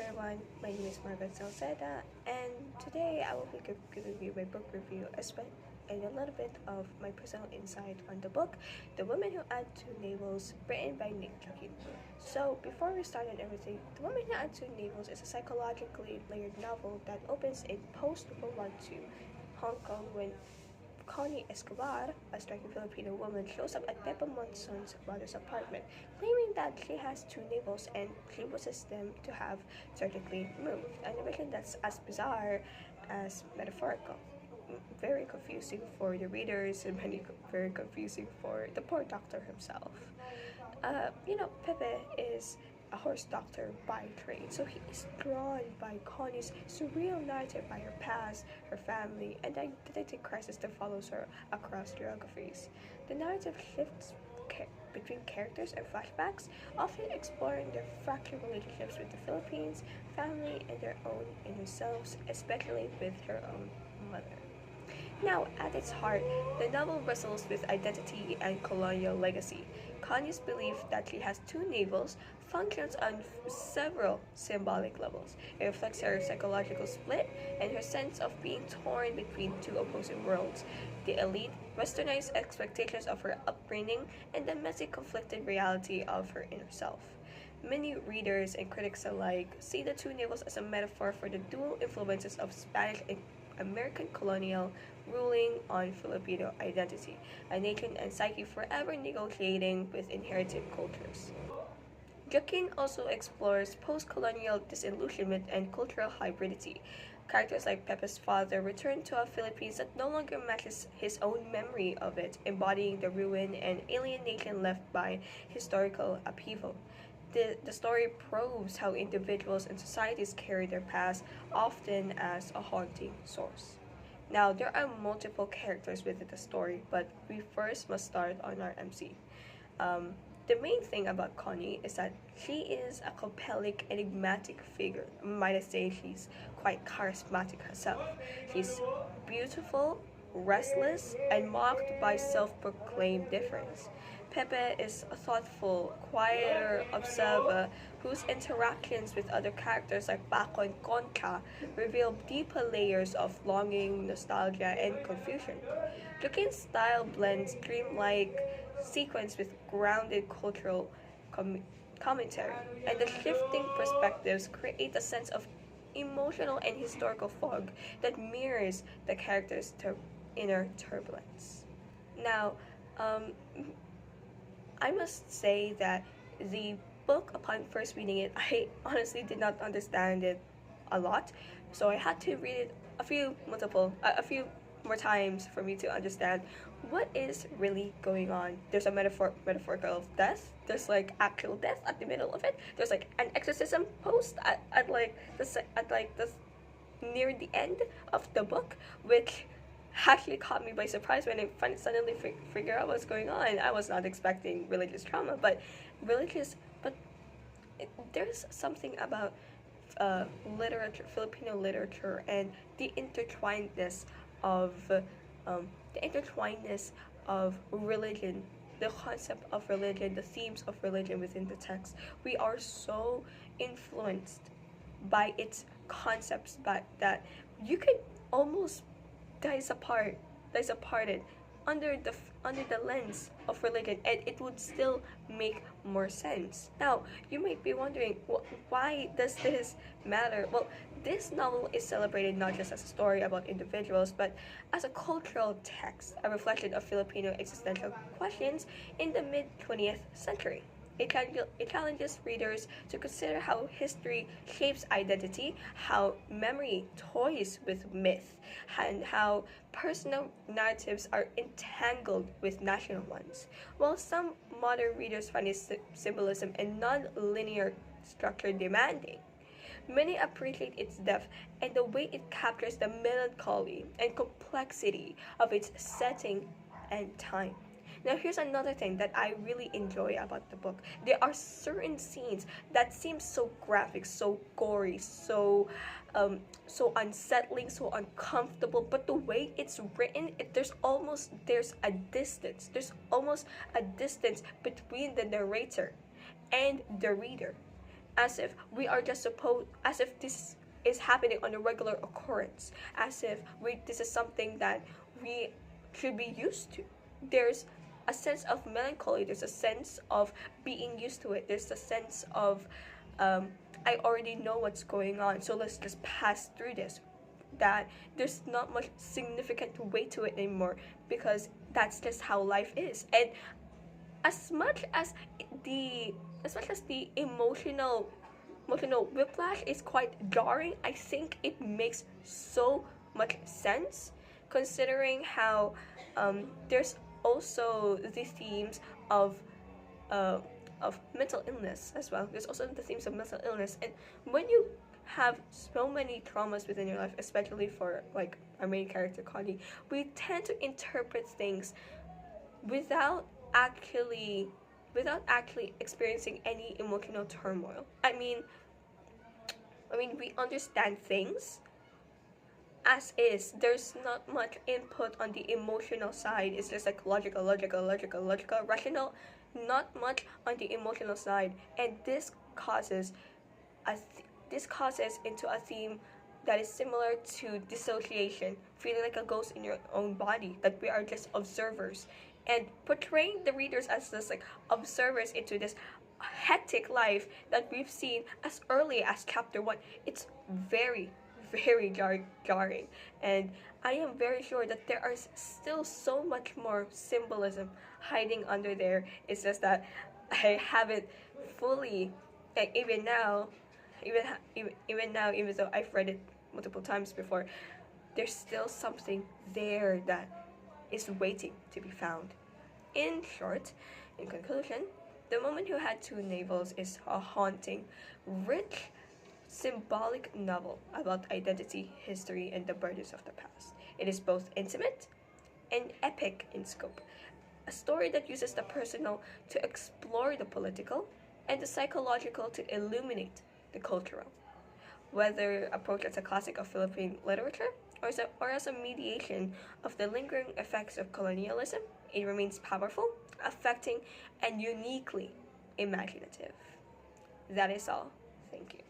everyone, my name is Margaret Salceda, and today I will be giving you my book review and a little bit of my personal insight on the book, The Woman Who Had Two Navels, written by Nick Joaquin. So before we started everything, The Woman Who Had Two Navels is a psychologically layered novel that opens in post-World War II Hong Kong when Connie Escobar, a striking Filipino woman, shows up at Pepa Monson's brother's apartment, claiming that she has two navels and she wishes them to have surgically removed. An invention that's as bizarre as metaphorical. Very confusing for the readers and very confusing for the poor doctor himself. Pepe is a horse doctor by trade, so he is drawn by Connie's surreal narrative by her past, her family, and the identity crisis that follows her across geographies. The narrative shifts between characters and flashbacks, often exploring their fractured relationships with the Philippines, family, and their own inner selves, especially with her own mother. Now, at its heart, the novel wrestles with identity and colonial legacy. Connie's belief that she has two navels functions on several symbolic levels. It reflects her psychological split and her sense of being torn between two opposing worlds: the elite, westernized expectations of her upbringing, and the messy, conflicted reality of her inner self. Many readers and critics alike see the two navels as a metaphor for the dual influences of Spanish and American colonial ruling on Filipino identity, a nation and psyche forever negotiating with inherited cultures. Joaquin also explores post-colonial disillusionment and cultural hybridity. Characters like Pepe's father return to a Philippines that no longer matches his own memory of it, embodying the ruin and alienation left by historical upheaval. The story probes how individuals and societies carry their past, often as a haunting source. Now, there are multiple characters within the story, but we first must start on our MC. The main thing about Connie is that she is a compelling, enigmatic figure. Might I say she's quite charismatic herself. She's beautiful, restless, and mocked by self-proclaimed difference. Pepe is a thoughtful, quieter observer whose interactions with other characters like Paco and Concha reveal deeper layers of longing, nostalgia, and confusion. Joaquin's style blends dreamlike sequence with grounded cultural commentary, and the shifting perspectives create a sense of emotional and historical fog that mirrors the characters' inner turbulence. Now, I must say that the book, upon first reading it, I honestly did not understand it a lot, so I had to read it a few more times for me to understand what is really going on. There's a metaphorical death. There's like actual death at the middle of it. There's like an exorcism post at this near the end of the book, which actually caught me by surprise when I suddenly figure out what's going on. I was not expecting religious trauma, but there's something about Filipino literature, and the intertwinedness of religion, the concept of religion, the themes of religion within the text. We are so influenced by its concepts, but that you could almost dice apart it under the lens of religion, and it would still make more sense. Now, you might be wondering, why does this matter? Well, this novel is celebrated not just as a story about individuals, but as a cultural text, a reflection of Filipino existential questions in the mid-20th century. It challenges readers to consider how history shapes identity, how memory toys with myth, and how personal narratives are entangled with national ones. While some modern readers find its symbolism and non-linear structure demanding, many appreciate its depth and the way it captures the melancholy and complexity of its setting and time. Now, here's another thing that I really enjoy about the book. There are certain scenes that seem so graphic, so gory, so unsettling, so uncomfortable. But the way it's written, there's almost a distance. There's almost a distance between the narrator and the reader. as if as if this is happening on a regular occurrence, as if this is something that we should be used to. There's a sense of melancholy, there's a sense of being used to it, there's a sense of I already know what's going on, so let's just pass through this. That there's not much significant weight to it anymore, because that's just how life is. And as much as the emotional whiplash is quite jarring, I think it makes so much sense, considering how there's also the themes uh, of mental illness as well. There's also the themes of mental illness, and when you have so many traumas within your life, especially for like our main character Connie, we tend to interpret things without actually experiencing any emotional turmoil. I mean we understand things as is. There's not much input on the emotional side. It's just like logical, rational, not much on the emotional side. And this causes into a theme that is similar to dissociation, feeling like a ghost in your own body, that we are just observers, and portraying the readers as just like observers into this hectic life that we've seen as early as chapter 1. It's very, very jarring, and I am very sure that there are still so much more symbolism hiding under there. It's just that I haven't fully, like, even now, even though I've read it multiple times before, there's still something there that is waiting to be found. In short, in conclusion, The Woman Who Had Two Navels is a haunting, rich, symbolic novel about identity, history, and the burdens of the past. It is both intimate and epic in scope, a story that uses the personal to explore the political and the psychological to illuminate the cultural. Whether approached as a classic of Philippine literature or as a mediation of the lingering effects of colonialism, it remains powerful, affecting, and uniquely imaginative. That is all. Thank you.